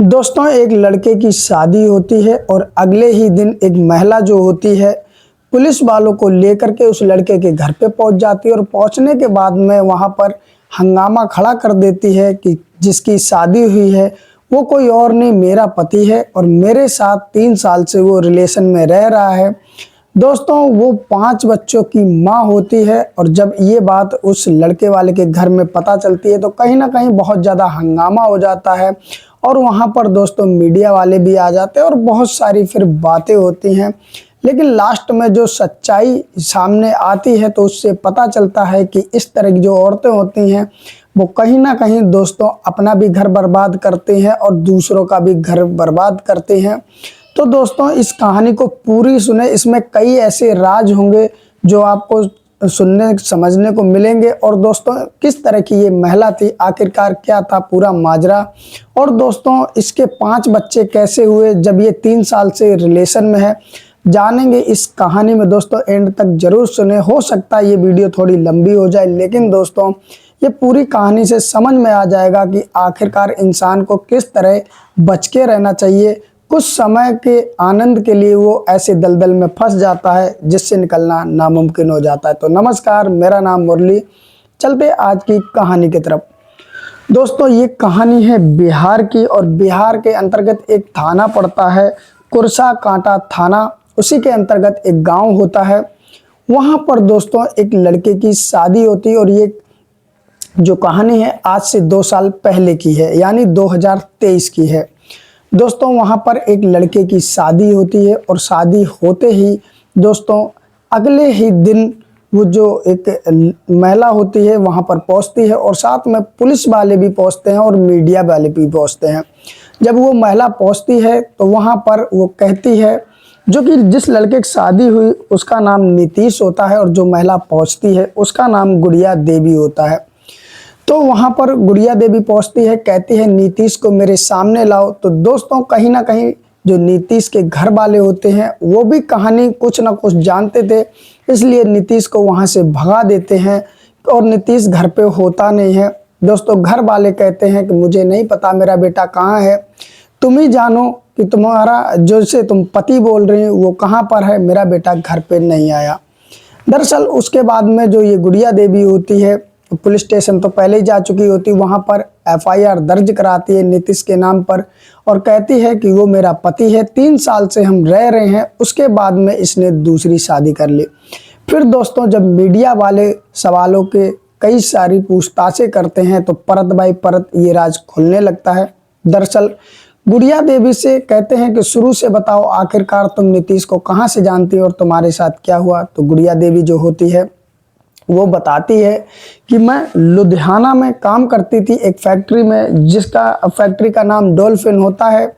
दोस्तों, एक लड़के की शादी होती है और अगले ही दिन एक महिला जो होती है पुलिस वालों को लेकर के उस लड़के के घर पे पहुंच जाती है और पहुंचने के बाद में वहां पर हंगामा खड़ा कर देती है कि जिसकी शादी हुई है वो कोई और नहीं, मेरा पति है और मेरे साथ 3 साल से वो रिलेशन में रह रहा है। दोस्तों, वो 5 बच्चों की माँ होती है और जब ये बात उस लड़के वाले के घर में पता चलती है तो कहीं ना कहीं बहुत ज़्यादा हंगामा हो जाता है और वहाँ पर दोस्तों मीडिया वाले भी आ जाते हैं और बहुत सारी फिर बातें होती हैं। लेकिन लास्ट में जो सच्चाई सामने आती है तो उससे पता चलता है कि इस तरह की जो औरतें होती हैं वो कहीं ना कहीं दोस्तों अपना भी घर बर्बाद करती हैं और दूसरों का भी घर बर्बाद करती हैं। तो दोस्तों, इस कहानी को पूरी सुने, इसमें कई ऐसे राज होंगे जो आपको सुनने समझने को मिलेंगे। और दोस्तों, किस तरह की ये महिला थी, आखिरकार क्या था पूरा माजरा, और दोस्तों इसके 5 बच्चे कैसे हुए जब ये 3 साल से रिलेशन में है, जानेंगे इस कहानी में। दोस्तों एंड तक जरूर सुने। हो सकता है ये वीडियो थोड़ी लंबी हो जाए, लेकिन दोस्तों ये पूरी कहानी से समझ में आ जाएगा कि आखिरकार इंसान को किस तरह बच के रहना चाहिए। कुछ समय के आनंद के लिए वो ऐसे दलदल में फंस जाता है जिससे निकलना नामुमकिन हो जाता है। तो नमस्कार, मेरा नाम मुरली। चलते आज की कहानी की तरफ। दोस्तों, ये कहानी है बिहार की और बिहार के अंतर्गत एक थाना पड़ता है, कुरसा कांटा थाना। उसी के अंतर्गत एक गांव होता है। वहां पर दोस्तों एक लड़के की शादी होती है और ये जो कहानी है आज से 2 साल पहले की है, यानी 2023 की है। दोस्तों, वहां पर एक लड़के की शादी होती है और शादी होते ही दोस्तों अगले ही दिन वो जो एक महिला होती है वहां पर पहुंचती है और साथ में पुलिस वाले भी पहुंचते हैं और मीडिया वाले भी पहुंचते हैं। जब वो महिला पहुंचती है तो वहां पर वो कहती है, जो कि जिस लड़के की शादी हुई उसका नाम नीतीश होता है और जो महिला पहुंचती है उसका नाम गुड़िया देवी होता है। तो वहां पर गुड़िया देवी पहुंचती है, कहती है नीतीश को मेरे सामने लाओ। तो दोस्तों कहीं ना कहीं जो नीतीश के घर वाले होते हैं वो भी कहानी कुछ ना कुछ जानते थे, इसलिए नीतीश को वहां से भगा देते हैं और नीतीश घर पे होता नहीं है। दोस्तों, घर वाले कहते हैं कि मुझे नहीं पता मेरा बेटा कहाँ है, तुम ही जानो कि तुम्हारा जो से तुम पति बोल रहे हो वो कहाँ पर है, मेरा बेटा घर पे नहीं आया। दरअसल उसके बाद में जो ये गुड़िया देवी होती है पुलिस स्टेशन तो पहले ही जा चुकी होती, वहां पर FIR दर्ज कराती है नीतीश के नाम पर और कहती है कि वो मेरा पति है, 3 साल से हम रह रहे हैं। उसके बाद में इसने दूसरी शादी कर ली। फिर दोस्तों जब मीडिया वाले सवालों के कई सारी पूछताछें करते हैं तो परत बाई परत ये राज खुलने लगता है। दरअसल गुड़िया देवी से कहते हैं कि शुरू से बताओ, आखिरकार तुम नीतीश को कहाँ से जानती हो और तुम्हारे साथ क्या हुआ। तो गुड़िया देवी जो होती है वो बताती है कि मैं लुधियाना में काम करती थी एक फैक्ट्री में, जिसका फैक्ट्री का नाम डॉल्फिन होता है।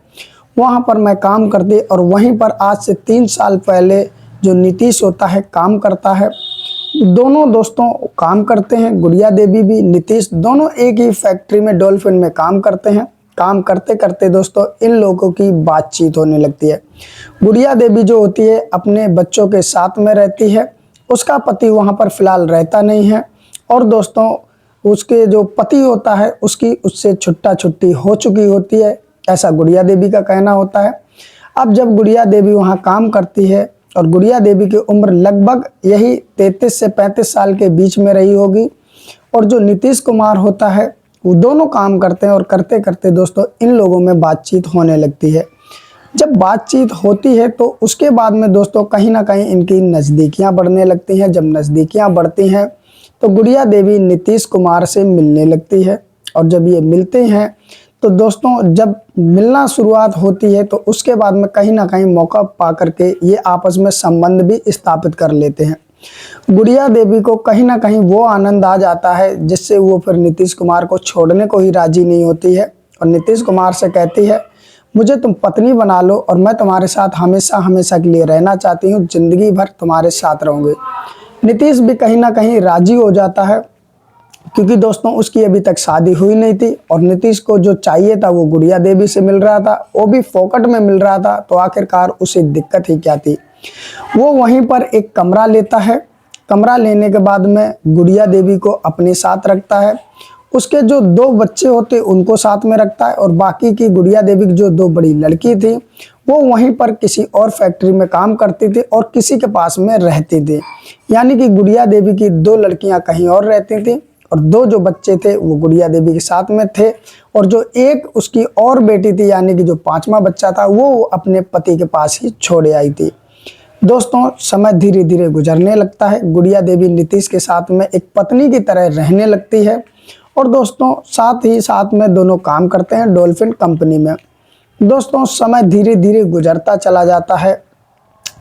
वहाँ पर मैं काम करती और वहीं पर आज से 3 साल पहले जो नीतीश होता है काम करता है। दोनों दोस्तों काम करते हैं, गुड़िया देवी भी नीतीश दोनों एक ही फैक्ट्री में डॉल्फिन में काम करते हैं। काम करते करते दोस्तों इन लोगों की बातचीत होने लगती है। गुड़िया देवी जो होती है अपने बच्चों के साथ में रहती है, उसका पति वहां पर फिलहाल रहता नहीं है और दोस्तों उसके जो पति होता है उसकी उससे छुट्टी हो चुकी होती है, ऐसा गुड़िया देवी का कहना होता है। अब जब गुड़िया देवी वहां काम करती है और गुड़िया देवी की उम्र लगभग यही 33 से 35 साल के बीच में रही होगी और जो नीतीश कुमार होता है वो दोनों काम करते हैं और करते करते दोस्तों इन लोगों में बातचीत होने लगती है। जब बातचीत होती है तो उसके बाद में दोस्तों कहीं ना कहीं इनकी नज़दीकियां बढ़ने लगती हैं। जब नज़दीकियां बढ़ती हैं तो गुड़िया देवी नीतीश कुमार से मिलने लगती है और जब ये मिलते हैं तो दोस्तों जब मिलना शुरुआत होती है तो उसके बाद में कहीं ना कहीं मौका पा करके ये आपस में संबंध भी स्थापित कर लेते हैं। गुड़िया देवी को कहीं ना कहीं वो आनंद आ जाता है जिससे वो फिर नीतीश कुमार को छोड़ने को ही राजी नहीं होती है और नीतीश कुमार से कहती है, मुझे तुम पत्नी बना लो और मैं तुम्हारे साथ हमेशा हमेशा के लिए रहना चाहती हूँ, जिंदगी भर तुम्हारे साथ रहूँगी। नीतीश भी कहीं ना कहीं राजी हो जाता है क्योंकि दोस्तों उसकी अभी तक शादी हुई नहीं थी और नीतीश को जो चाहिए था वो गुड़िया देवी से मिल रहा था, वो भी फोकट में मिल रहा था। तो आखिरकार उसे दिक्कत ही क्या थी। वो वहीं पर एक कमरा लेता है। कमरा लेने के बाद में गुड़िया देवी को अपने साथ रखता है उसके जो 2 बच्चे होते उनको साथ में रखता है और बाकी की गुड़िया देवी की जो 2 बड़ी लड़की थी वो वहीं पर किसी और फैक्ट्री में काम करती थी और किसी के पास में रहती थी। यानी कि गुड़िया देवी की 2 लड़कियां कहीं और रहती थी और 2 जो बच्चे थे वो गुड़िया देवी के साथ में थे और जो एक उसकी और बेटी थी यानी कि जो 5वां बच्चा था वो अपने पति के पास ही छोड़े आई थी। दोस्तों समय धीरे धीरे गुजरने लगता है। गुड़िया देवी नीतीश के साथ में एक पत्नी की तरह रहने लगती है और दोस्तों साथ ही साथ में दोनों काम करते हैं डॉल्फिन कंपनी में। दोस्तों समय धीरे धीरे गुजरता चला जाता है।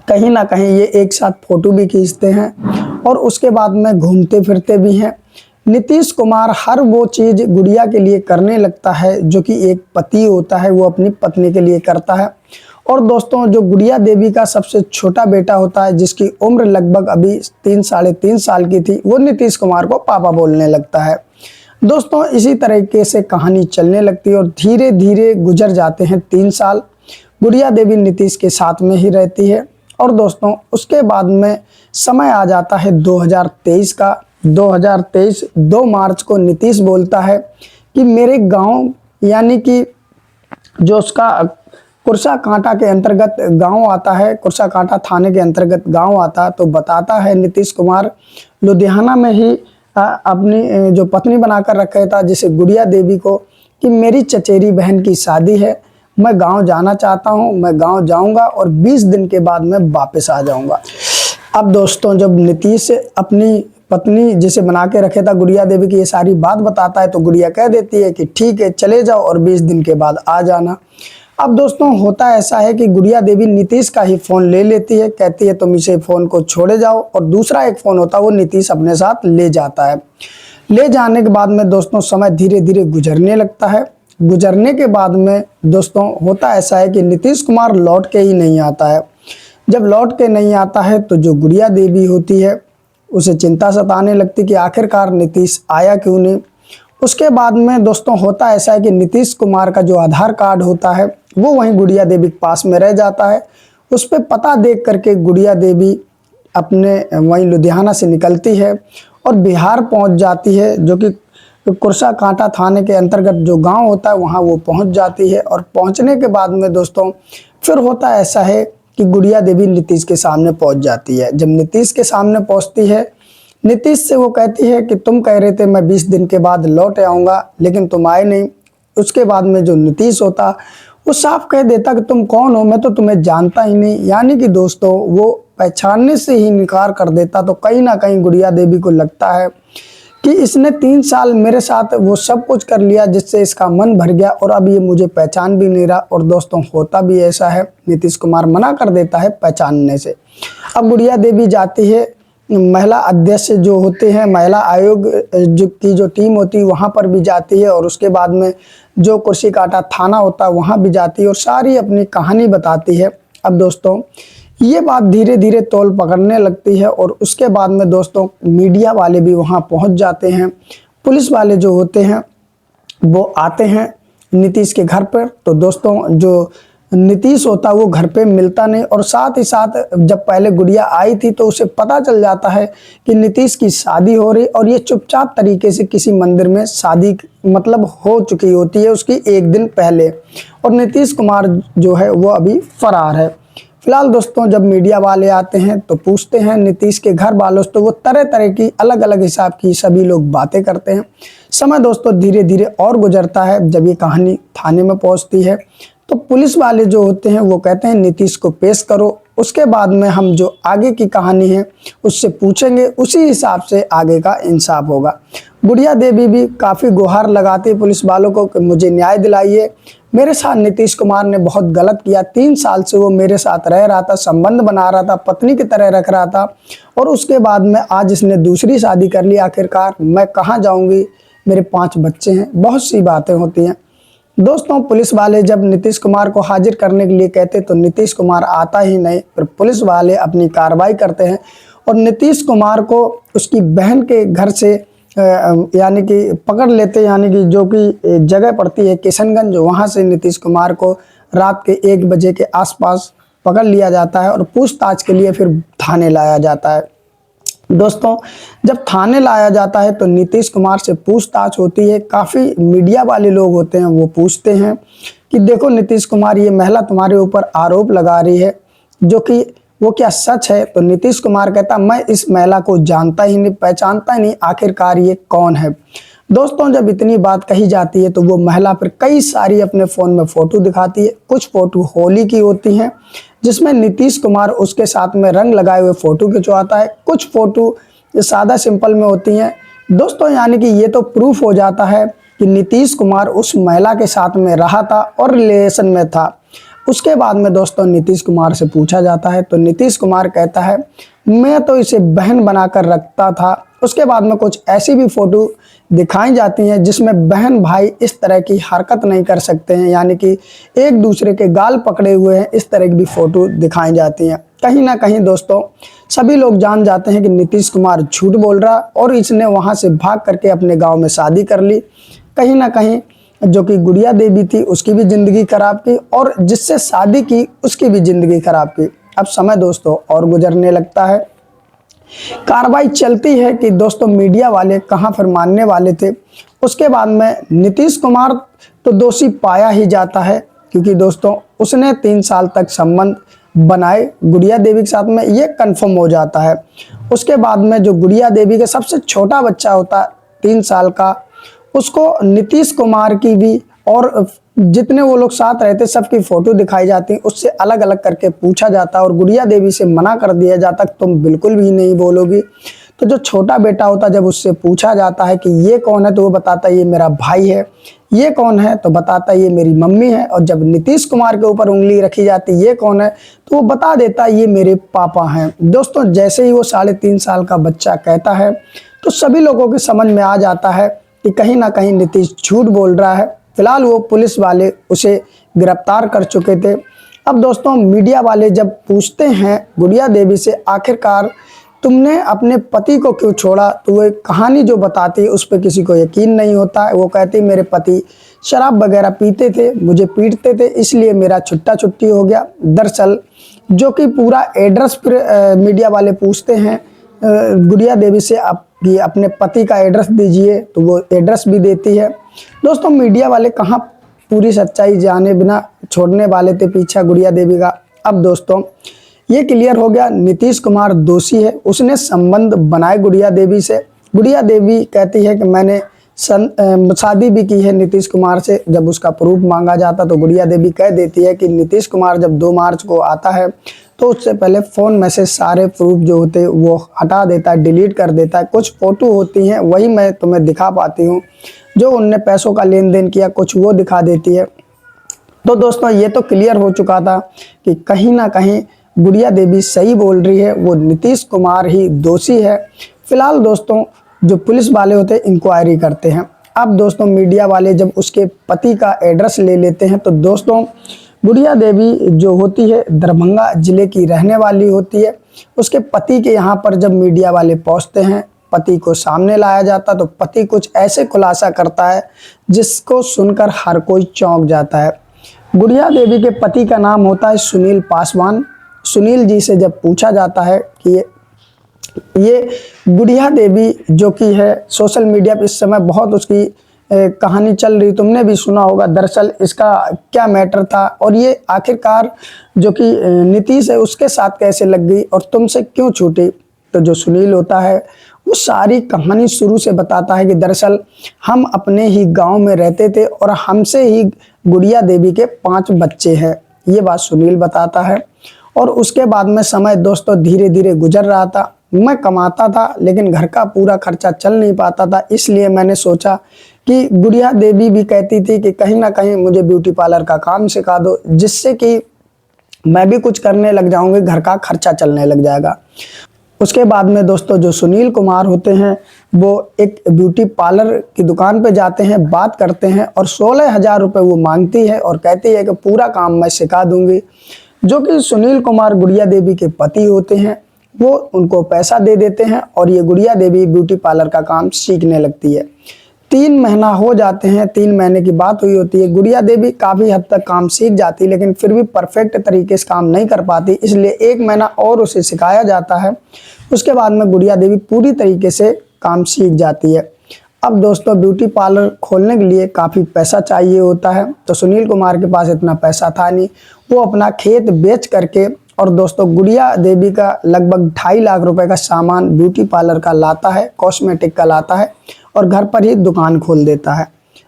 कहीं ना कहीं ये एक साथ फोटो भी खींचते हैं और उसके बाद में घूमते फिरते भी हैं। नीतीश कुमार हर वो चीज़ गुड़िया के लिए करने लगता है जो कि एक पति होता है वो अपनी पत्नी के लिए करता है। और दोस्तों जो गुड़िया देवी का सबसे छोटा बेटा होता है जिसकी उम्र लगभग अभी 3 साढ़े 3 साल की थी वो नीतीश कुमार को पापा बोलने लगता है। दोस्तों इसी तरीके से कहानी चलने लगती है और धीरे धीरे गुजर जाते हैं 3 साल। गुड़िया देवी नीतीश के साथ में ही रहती है और दोस्तों उसके बाद में समय आ जाता है 2023 का। 2023 2 मार्च को नीतीश बोलता है कि मेरे गांव यानी कि जो उसका कुर्सा कांटा के अंतर्गत गांव आता है, कुर्सा कांटा थाने के अंतर्गत गांव आता है, तो बताता है नीतीश कुमार लुधियाना में ही अपनी जो पत्नी बनाकर रखा था जिसे गुड़िया देवी को कि मेरी चचेरी बहन की शादी है, मैं गांव जाना चाहता हूं, मैं गांव जाऊंगा और 20 दिन के बाद मैं वापस आ जाऊंगा। अब दोस्तों जब नीतीश अपनी पत्नी जिसे बना के रखे था गुड़िया देवी की ये सारी बात बताता है तो गुड़िया कह देती है कि ठीक है चले जाओ और 20 दिन के बाद आ जाना। अब दोस्तों होता ऐसा है कि गुड़िया देवी नीतीश का ही फ़ोन ले लेती है, कहती है तुम इसे फ़ोन को छोड़े जाओ और दूसरा एक फ़ोन होता है वो नीतीश अपने साथ ले जाता है। ले जाने के बाद में दोस्तों समय धीरे धीरे गुजरने लगता है। गुजरने के बाद में दोस्तों होता ऐसा है कि नीतीश कुमार लौट के ही नहीं आता है। जब लौट के नहीं आता है तो जो गुड़िया देवी होती है उसे चिंता सताने लगती कि आखिरकार नीतीश आया क्यों नहीं। उसके बाद में दोस्तों होता ऐसा है कि नीतीश कुमार का जो आधार कार्ड होता है वो वहीं गुड़िया देवी के पास में रह जाता है। उस पर पता देख करके गुड़िया देवी अपने वहीं लुधियाना से निकलती है और बिहार पहुंच जाती है जो कि कुर्सा कांटा थाने के अंतर्गत जो गांव होता है वहां वो पहुंच जाती है। और पहुंचने के बाद में दोस्तों फिर होता ऐसा है कि गुड़िया देवी नीतीश के सामने पहुंच जाती है। जब नीतीश के सामने पहुंचती है नीतीश से वो कहती है कि तुम कह रहे थे मैं 20 दिन के बाद लौट आऊँगा लेकिन तुम आए नहीं। उसके बाद में जो नीतीश होता वो साफ कह देता कि तुम कौन हो, मैं तो तुम्हें जानता ही नहीं। यानी कि दोस्तों वो पहचानने से ही इनकार कर देता। तो कहीं ना कहीं गुड़िया देवी को लगता है कि इसने 3 साल मेरे साथ वो सब कुछ कर लिया जिससे इसका मन भर गया और अब ये मुझे पहचान भी नहीं रहा। और दोस्तों होता भी ऐसा है, नीतीश कुमार मना कर देता है पहचानने से। अब गुड़िया देवी जाती है महिला अध्यक्ष जो होते हैं महिला आयोग की जो टीम होती है वहाँ पर भी जाती है और उसके बाद में जो कुर्सी कांटा थाना होता है वहाँ भी जाती है और सारी अपनी कहानी बताती है। अब दोस्तों ये बात धीरे धीरे तौल पकड़ने लगती है और उसके बाद में दोस्तों मीडिया वाले भी वहाँ पहुँच जाते हैं। पुलिस वाले जो होते हैं वो आते हैं नीतीश के घर पर। तो दोस्तों जो नीतीश होता वो घर पे मिलता नहीं और साथ ही साथ जब पहले गुड़िया आई थी तो उसे पता चल जाता है कि नीतीश की शादी हो रही और ये चुपचाप तरीके से किसी मंदिर में शादी मतलब हो चुकी होती है उसकी 1 दिन पहले। और नीतीश कुमार जो है वो अभी फरार है। फिलहाल दोस्तों जब मीडिया वाले आते हैं तो पूछते हैं नीतीश के घर वालों से, तो वो तरह तरह की अलग अलग हिसाब की सभी लोग बातें करते हैं। समय दोस्तों धीरे धीरे और गुजरता है। जब ये कहानी थाने में पहुंचती है तो पुलिस वाले जो होते हैं वो कहते हैं नीतीश को पेश करो, उसके बाद में हम जो आगे की कहानी है उससे पूछेंगे, उसी हिसाब से आगे का इंसाफ होगा। गुड़िया देवी भी काफ़ी गुहार लगाती है पुलिस वालों को कि मुझे न्याय दिलाइए, मेरे साथ नीतीश कुमार ने बहुत गलत किया। 3 साल से वो मेरे साथ रह रहा था, संबंध बना रहा था, पत्नी की तरह रख रहा था और उसके बाद में आज इसने दूसरी शादी कर ली। आखिरकार मैं कहाँ जाऊँगी, मेरे 5 बच्चे हैं। बहुत सी बातें होती हैं। दोस्तों पुलिस वाले जब नीतीश कुमार को हाजिर करने के लिए कहते तो नीतीश कुमार आता ही नहीं। फिर पुलिस वाले अपनी कार्रवाई करते हैं और नीतीश कुमार को उसकी बहन के घर से यानी कि पकड़ लेते, यानी कि जो कि जगह पड़ती है किशनगंज, वहाँ से नीतीश कुमार को रात के 1 बजे के आसपास पकड़ लिया जाता है और पूछताछ के लिए फिर थाने लाया जाता है। दोस्तों जब थाने लाया जाता है तो नीतीश कुमार से पूछताछ होती है। काफ़ी मीडिया वाले लोग होते हैं, वो पूछते हैं कि देखो नीतीश कुमार, ये महिला तुम्हारे ऊपर आरोप लगा रही है, जो कि वो क्या सच है? तो नीतीश कुमार कहता मैं इस महिला को जानता ही नहीं, पहचानता ही नहीं, आखिरकार ये कौन है। दोस्तों जब इतनी बात कही जाती है तो वो महिला फिर कई सारी अपने फ़ोन में फ़ोटो दिखाती है। कुछ फ़ोटो होली की होती हैं जिसमें नीतीश कुमार उसके साथ में रंग लगाए हुए फ़ोटो खिंचवाता है, कुछ फ़ोटो सादा सिंपल में होती हैं। दोस्तों यानी कि ये तो प्रूफ हो जाता है कि नीतीश कुमार उस महिला के साथ में रहा था और रिलेशन में था। उसके बाद में दोस्तों नीतीश कुमार से पूछा जाता है तो नीतीश कुमार कहता है मैं तो इसे बहन बनाकर रखता था। उसके बाद में कुछ ऐसी भी फ़ोटो दिखाई जाती हैं जिसमें बहन भाई इस तरह की हरकत नहीं कर सकते हैं, यानी कि एक दूसरे के गाल पकड़े हुए हैं, इस तरह की भी फ़ोटो दिखाई जाती हैं। कहीं ना कहीं दोस्तों सभी लोग जान जाते हैं कि नीतीश कुमार झूठ बोल रहा और इसने वहाँ से भाग करके अपने गाँव में शादी कर ली। कहीं ना कहीं जो कि गुड़िया देवी थी उसकी भी ज़िंदगी खराब की और जिससे शादी की उसकी भी ज़िंदगी खराब की। अब समय दोस्तों और गुजरने लगता है, कार्रवाई चलती है कि दोस्तों मीडिया वाले कहाँ फिर मानने वाले थे। उसके बाद में नीतीश कुमार तो दोषी पाया ही जाता है, क्योंकि दोस्तों उसने 3 साल तक संबंध बनाए गुड़िया देवी के साथ में, ये कंफर्म हो जाता है। उसके बाद में जो गुड़िया देवी का सबसे छोटा बच्चा होता 3 साल का, उसको नीतीश कुमार की भी और जितने वो लोग साथ रहते सबकी फ़ोटो दिखाई जाती, उससे अलग अलग करके पूछा जाता और गुड़िया देवी से मना कर दिया जाता तुम बिल्कुल भी नहीं बोलोगी। तो जो छोटा बेटा होता जब उससे पूछा जाता है कि ये कौन है तो वो बताता ये मेरा भाई है, ये कौन है तो बताता ये मेरी मम्मी है, और जब नीतीश कुमार के ऊपर उंगली रखी जाती ये कौन है तो वो बता देता ये मेरे पापा हैं। दोस्तों जैसे ही वो 3.5 साल का बच्चा कहता है तो सभी लोगों के समझ में आ जाता है कि कहीं ना कहीं नीतीश झूठ बोल रहा है। फिलहाल वो पुलिस वाले उसे गिरफ्तार कर चुके थे। अब दोस्तों मीडिया वाले जब पूछते हैं गुड़िया देवी से आखिरकार तुमने अपने पति को क्यों छोड़ा, तो वो कहानी जो बताती है उस पर किसी को यकीन नहीं होता है। वो कहती मेरे पति शराब वगैरह पीते थे, मुझे पीटते थे, इसलिए मेरा छुट्टी हो गया। दरअसल जो कि पूरा एड्रेस फिर मीडिया वाले पूछते हैं गुड़िया देवी से आप कि अपने पति का एड्रेस दीजिए, तो वो एड्रेस भी देती है। दोस्तों मीडिया वाले कहाँ पूरी सच्चाई जाने बिना छोड़ने वाले थे पीछा गुड़िया देवी का। अब दोस्तों ये क्लियर हो गया नीतीश कुमार दोषी है, उसने संबंध बनाए गुड़िया देवी से। गुड़िया देवी कहती है कि मैंने शादी भी की है नीतीश कुमार से। जब उसका प्रूफ मांगा जाता तो गुड़िया देवी कह देती है कि नीतीश कुमार जब 2 मार्च को आता है तो उससे पहले फ़ोन में से सारे प्रूफ जो होते हैं वो हटा देता है, डिलीट कर देता है। कुछ फ़ोटो होती हैं वही मैं तुम्हें दिखा पाती हूँ, जो उनने पैसों का लेन देन किया कुछ वो दिखा देती है। तो दोस्तों ये तो क्लियर हो चुका था कि कहीं ना कहीं गुड़िया देवी सही बोल रही है, वो नीतीश कुमार ही दोषी है। फिलहाल दोस्तों जो पुलिस वाले होते हैं इंक्वायरी करते हैं। अब दोस्तों मीडिया वाले जब उसके पति का एड्रेस ले लेते हैं तो दोस्तों गुड़िया देवी जो होती है दरभंगा ज़िले की रहने वाली होती है। उसके पति के यहाँ पर जब मीडिया वाले पहुँचते हैं, पति को सामने लाया जाता तो पति कुछ ऐसे खुलासा करता है जिसको सुनकर हर कोई चौंक जाता है। गुड़िया देवी के पति का नाम होता है सुनील पासवान। सुनील जी से जब पूछा जाता है कि ये गुड़िया देवी जो कि है सोशल मीडिया पर इस समय बहुत उसकी कहानी चल रही, तुमने भी सुना होगा, दरअसल इसका क्या मैटर था और ये आखिरकार जो कि नीतीश है उसके साथ कैसे लग गई और तुमसे क्यों छूटी। तो जो सुनील होता है वो सारी कहानी शुरू से बताता है कि दरअसल हम अपने ही गांव में रहते थे और हमसे ही गुड़िया देवी के 5 बच्चे हैं, ये बात सुनील बताता है। और उसके बाद में समय दोस्तों धीरे धीरे गुजर रहा था। मैं कमाता था लेकिन घर का पूरा खर्चा चल नहीं पाता था, इसलिए मैंने सोचा कि गुड़िया देवी भी कहती थी कि कहीं ना कहीं मुझे ब्यूटी पार्लर का काम सिखा दो, जिससे कि मैं भी कुछ करने लग जाऊंगी, घर का खर्चा चलने लग जाएगा। उसके बाद में दोस्तों जो सुनील कुमार होते हैं वो एक ब्यूटी पार्लर की दुकान पे जाते हैं, बात करते हैं और 16,000 रुपये वो मांगती है और कहती है कि पूरा काम मैं सिखा दूंगी। जो कि सुनील कुमार गुड़िया देवी के पति होते हैं, वो उनको पैसा दे देते हैं और ये गुड़िया देवी ब्यूटी पार्लर का काम सीखने लगती है। 3 महीना हो जाते हैं, 3 महीने की बात हुई होती है। गुड़िया देवी काफ़ी हद तक काम सीख जाती, लेकिन फिर भी परफेक्ट तरीके से काम नहीं कर पाती, इसलिए 1 महीना और उसे सिखाया जाता है। उसके बाद में गुड़िया देवी पूरी तरीके से काम सीख जाती है। अब दोस्तों ब्यूटी पार्लर खोलने के लिए काफ़ी पैसा चाहिए होता है, तो सुनील कुमार के पास इतना पैसा था नहीं। वो अपना खेत बेच करके और दोस्तों गुड़िया देवी का लगभग 2.5 लाख रुपए का सामान ब्यूटी पार्लर का लाता है, कॉस्मेटिक का लाता है और घर पर ही दुकान खोल देता है।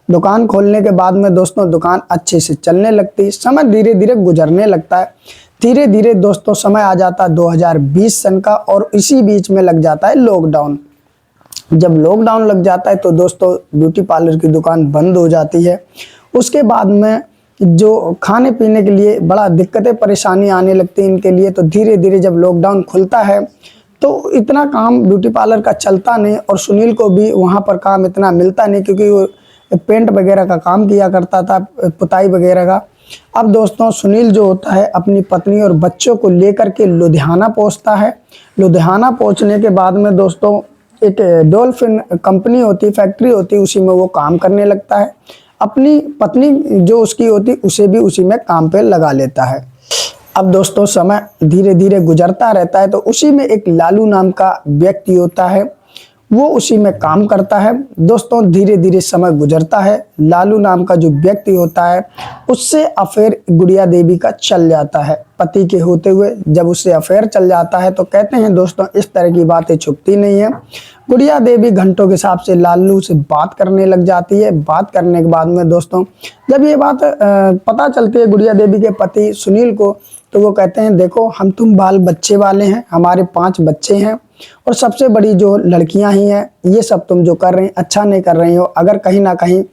दुकान खोलने के बाद में दोस्तों दुकान अच्छे से चलने लगती, समय धीरे धीरे गुजरने लगता है। धीरे धीरे दोस्तों समय आ जाता है 2020 सन का, और इसी बीच में लग जाता है लॉकडाउन। जब लॉकडाउन लग जाता है तो दोस्तों ब्यूटी पार्लर की दुकान बंद हो जाती है। उसके बाद में जो खाने पीने के लिए बड़ा दिक्कतें परेशानी आने लगती है इनके लिए। तो धीरे धीरे जब लॉकडाउन खुलता है तो इतना काम ब्यूटी पार्लर का चलता नहीं, और सुनील को भी वहाँ पर काम इतना मिलता नहीं, क्योंकि वो पेंट वगैरह का काम किया करता था, पुताई वगैरह का। अब दोस्तों सुनील जो होता है अपनी पत्नी और बच्चों को लेकर के लुधियाना पहुँचता है। लुधियाना पहुँचने के बाद में दोस्तों एक डॉल्फिन कंपनी होती, फैक्ट्री होती, उसी में वो काम करने लगता है। अपनी पत्नी जो उसकी होती उसे भी उसी में काम पे लगा लेता है। अब दोस्तों समय धीरे धीरे गुजरता रहता है, तो उसी में एक लालू नाम का व्यक्ति होता है, वो उसी में काम करता है। दोस्तों धीरे धीरे समय गुजरता है, लालू नाम का जो व्यक्ति होता है उससे अफेयर गुड़िया देवी का चल जाता है। पति के होते हुए जब उससे अफेयर चल जाता है तो कहते हैं दोस्तों इस तरह की बातें छुपती नहीं है। गुड़िया देवी घंटों के हिसाब से लालू से बात करने लग जाती है। बात करने के बाद में दोस्तों जब ये बात पता चलती है गुड़िया देवी के पति सुनील को, तो वो कहते हैं देखो हम तुम बाल बच्चे वाले हैं, हमारे 5 बच्चे हैं, और सबसे बड़ी जो लड़कियां ही हैं, ये सब तुम जो कर रही अच्छा नहीं कर रही हो। अगर कहीं ना कहीं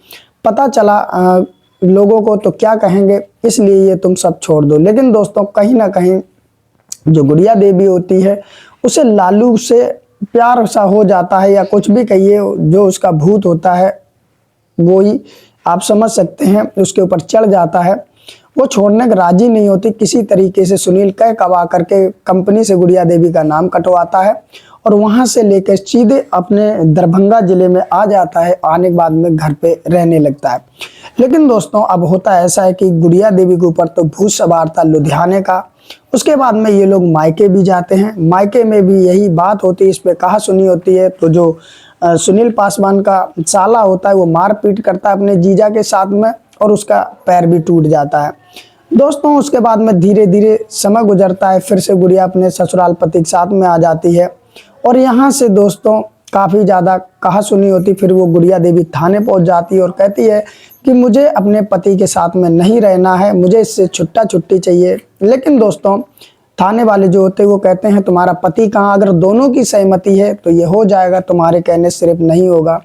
पता चला लोगों को तो क्या कहेंगे, इसलिए ये तुम सब छोड़ दो। लेकिन दोस्तों कहीं ना कहीं जो गुड़िया देवी होती है उसे लालू से प्यार सा हो जाता है, या कुछ भी कहिए, जो उसका भूत होता है वो ही आप समझ सकते हैं, उसके ऊपर चढ़ जाता है। वो छोड़ने का राजी नहीं होती। किसी तरीके से सुनील कह कवा करके कंपनी से गुड़िया देवी का नाम कटवाता है और वहां से लेकर सीधे अपने दरभंगा जिले में आ जाता है। आने के बाद में घर पे रहने लगता है। लेकिन दोस्तों अब होता ऐसा है कि गुड़िया देवी के ऊपर तो भूत सवार था लुधियाने का। उसके बाद में ये लोग मायके भी जाते हैं। मायके में भी यही बात होती है, इस पे कहा सुनी होती है। तो जो सुनील पासवान का साला होता है वो मारपीट करता है अपने जीजा के साथ में, और उसका पैर भी टूट जाता है। दोस्तों उसके बाद में धीरे धीरे समय गुजरता है, फिर से गुड़िया अपने ससुराल पति के साथ में आ जाती है, और यहाँ से दोस्तों काफ़ी ज़्यादा कहा सुनी होती। फिर वो गुड़िया देवी थाने पहुँच जाती है और कहती है कि मुझे अपने पति के साथ में नहीं रहना है, मुझे इससे छुट्टी चाहिए। लेकिन दोस्तों थाने वाले जो होते हैं वो कहते हैं तुम्हारा पति कहाँ, अगर दोनों की सहमति है तो ये हो जाएगा, तुम्हारे कहने सिर्फ नहीं होगा।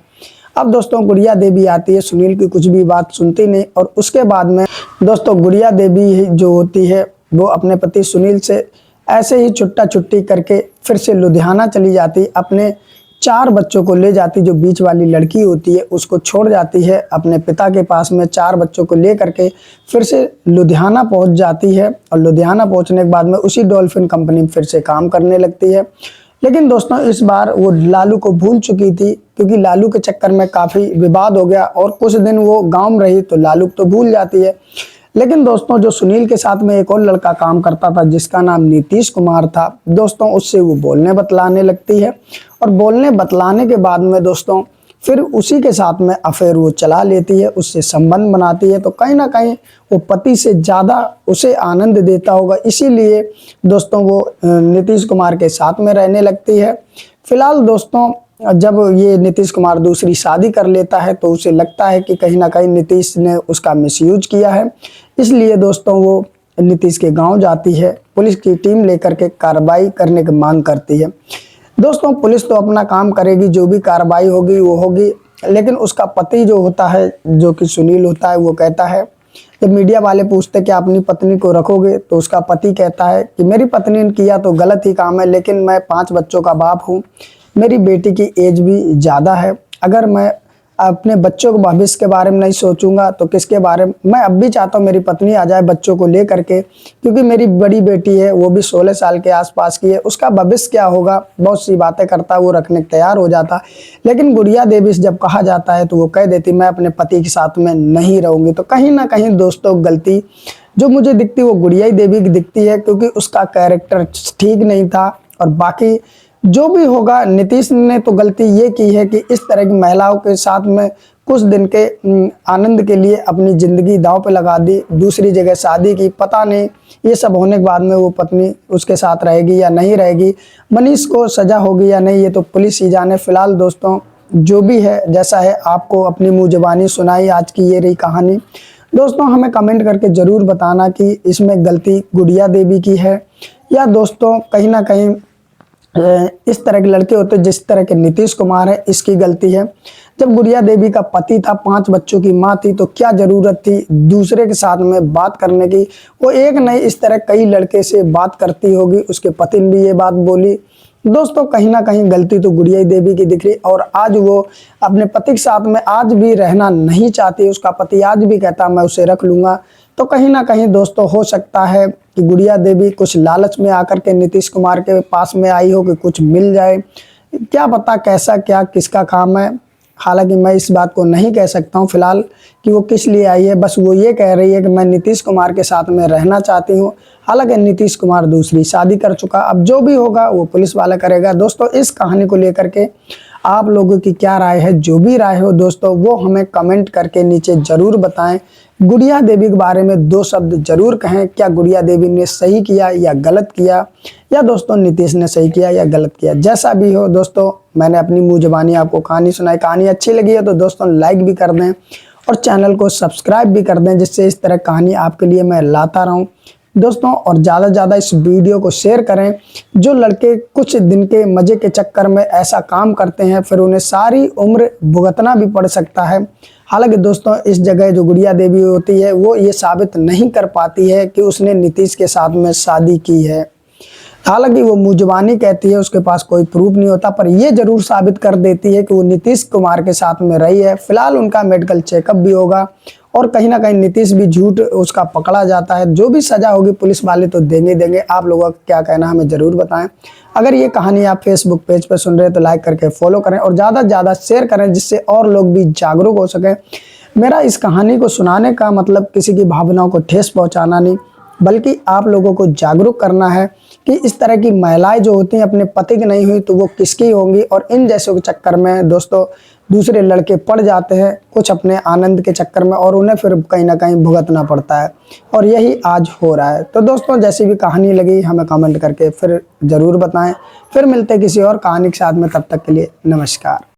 अब दोस्तों गुड़िया देवी आती है, सुनील की कुछ भी बात सुनती नहीं, और उसके बाद में दोस्तों गुड़िया देवी जो होती है वो अपने पति सुनील से ऐसे ही छुट्टी करके फिर से लुधियाना चली जाती। अपने 4 बच्चों को ले जाती, जो बीच वाली लड़की होती है उसको छोड़ जाती है अपने पिता के पास में। 4 बच्चों को ले करके फिर से लुधियाना पहुंच जाती है, और लुधियाना पहुंचने के बाद में उसी डॉल्फिन कंपनी में फिर से काम करने लगती है। लेकिन दोस्तों इस बार वो लालू को भूल चुकी थी, क्योंकि लालू के चक्कर में काफ़ी विवाद हो गया, और कुछ दिन वो गाँव में रही तो लालू तो भूल जाती है। लेकिन दोस्तों जो सुनील के साथ में एक और लड़का काम करता था जिसका नाम नीतीश कुमार था, दोस्तों उससे वो बोलने बतलाने लगती है, और बोलने बतलाने के बाद में दोस्तों फिर उसी के साथ में अफेयर वो चला लेती है, उससे संबंध बनाती है। तो कहीं ना कहीं वो पति से ज़्यादा उसे आनंद देता होगा, इसीलिए दोस्तों वो नीतीश कुमार के साथ में रहने लगती है। फिलहाल दोस्तों जब ये नीतीश कुमार दूसरी शादी कर लेता है तो उसे लगता है कि कहीं ना कहीं नीतीश ने उसका मिसयूज किया है, इसलिए दोस्तों वो नीतीश के गांव जाती है, पुलिस की टीम लेकर के कार्रवाई करने की मांग करती है। दोस्तों पुलिस तो अपना काम करेगी, जो भी कार्रवाई होगी वो होगी। लेकिन उसका पति जो होता है, जो कि सुनील होता है, वो कहता है, जब मीडिया वाले पूछते कि अपनी पत्नी को रखोगे, तो उसका पति कहता है कि मेरी पत्नी ने किया तो गलत ही काम है, लेकिन मैं 5 बच्चों का बाप हूँ, मेरी बेटी की एज भी ज़्यादा है, अगर मैं अपने बच्चों के भविष्य के बारे में नहीं सोचूंगा तो किसके बारे में। मैं अब भी चाहता हूँ मेरी पत्नी आ जाए बच्चों को लेकर के, क्योंकि मेरी बड़ी बेटी है, वो भी 16 साल के आसपास की है, उसका भविष्य क्या होगा, बहुत सी बातें करता, वो रखने को तैयार हो जाता। लेकिन गुड़िया देवी से जब कहा जाता है तो वो कह देती मैं अपने पति के साथ में नहीं रहूंगी। तो कहीं ना कहीं दोस्तों गलती जो मुझे दिखती वो गुड़िया देवी की दिखती है, क्योंकि उसका कैरेक्टर ठीक नहीं था। और बाकी जो भी होगा, नीतीश ने तो गलती ये की है कि इस तरह की महिलाओं के साथ में कुछ दिन के आनंद के लिए अपनी ज़िंदगी दांव पे लगा दी, दूसरी जगह शादी की। पता नहीं ये सब होने के बाद में वो पत्नी उसके साथ रहेगी या नहीं रहेगी, मनीष को सज़ा होगी या नहीं, ये तो पुलिस ही जाने। फिलहाल दोस्तों जो भी है जैसा है, आपको अपनी मुँह ज़बानी सुनाई, आज की ये रही कहानी। दोस्तों हमें कमेंट करके ज़रूर बताना कि इसमें गलती गुड़िया देवी की है या दोस्तों कहीं ना कहीं इस तरह के लड़के होते जिस तरह के नीतीश कुमार है, इसकी गलती है। जब गुड़िया देवी का पति था, 5 बच्चों की माँ थी, तो क्या ज़रूरत थी दूसरे के साथ में बात करने की। वो एक नहीं इस तरह कई लड़के से बात करती होगी, उसके पति ने भी ये बात बोली। दोस्तों कहीं ना कहीं गलती तो गुड़िया देवी की दिख रही, और आज वो अपने पति के साथ में आज भी रहना नहीं चाहती। उसका पति आज भी कहता मैं उसे रख लूँगा। तो कहीं ना कहीं दोस्तों हो सकता है कि गुड़िया देवी कुछ लालच में आकर के नीतीश कुमार के पास में आई हो कि कुछ मिल जाए, क्या पता कैसा क्या किसका काम है। हालांकि मैं इस बात को नहीं कह सकता हूं फिलहाल कि वो किस लिए आई है, बस वो ये कह रही है कि मैं नीतीश कुमार के साथ में रहना चाहती हूं। हालांकि नीतीश कुमार दूसरी शादी कर चुका, अब जो भी होगा वो पुलिस वाला करेगा। दोस्तों इस कहानी को लेकर के आप लोगों की क्या राय है, जो भी राय हो दोस्तों वो हमें कमेंट करके नीचे ज़रूर बताएं। गुड़िया देवी के बारे में 2 शब्द जरूर कहें, क्या गुड़िया देवी ने सही किया या गलत किया, या दोस्तों नीतीश ने सही किया या गलत किया। जैसा भी हो दोस्तों, मैंने अपनी मुँह ज़बानी आपको कहानी सुनाई। कहानी अच्छी लगी है तो दोस्तों लाइक भी कर दें और चैनल को सब्सक्राइब भी कर दें, जिससे इस तरह कहानी आपके लिए मैं लाता रहूं दोस्तों। और ज़्यादा से ज़्यादा इस वीडियो को शेयर करें। जो लड़के कुछ दिन के मज़े के चक्कर में ऐसा काम करते हैं, फिर उन्हें सारी उम्र भुगतना भी पड़ सकता है। हालांकि दोस्तों इस जगह जो गुड़िया देवी होती है वो ये साबित नहीं कर पाती है कि उसने नीतीश के साथ में शादी की है। हालांकि वो मुँह ज़बानी कहती है, उसके पास कोई प्रूफ नहीं होता, पर ये जरूर साबित कर देती है कि वो नीतीश कुमार के साथ में रही है। फिलहाल उनका मेडिकल चेकअप भी होगा और कहीं ना कहीं नीतीश भी झूठ उसका पकड़ा जाता है। जो भी सज़ा होगी पुलिस वाले तो देंगे। आप लोगों का क्या कहना हमें ज़रूर बताएं। अगर ये कहानी आप फेसबुक पेज पर सुन रहे हैं तो लाइक करके फॉलो करें और ज़्यादा से ज़्यादा शेयर करें, जिससे और लोग भी जागरूक हो सकें। मेरा इस कहानी को सुनाने का मतलब किसी की भावनाओं को ठेस पहुँचाना नहीं, बल्कि आप लोगों को जागरूक करना है कि इस तरह की महिलाएं जो होती हैं अपने पति की नहीं हुई तो वो किसकी होंगी। और इन जैसों के चक्कर में दोस्तों दूसरे लड़के पड़ जाते हैं कुछ अपने आनंद के चक्कर में, और उन्हें फिर कहीं ना कहीं भुगतना पड़ता है, और यही आज हो रहा है। तो दोस्तों जैसी भी कहानी लगी हमें कमेंट करके फिर ज़रूर बताएं। फिर मिलते हैं किसी और कहानी के साथ में, तब तक के लिए नमस्कार।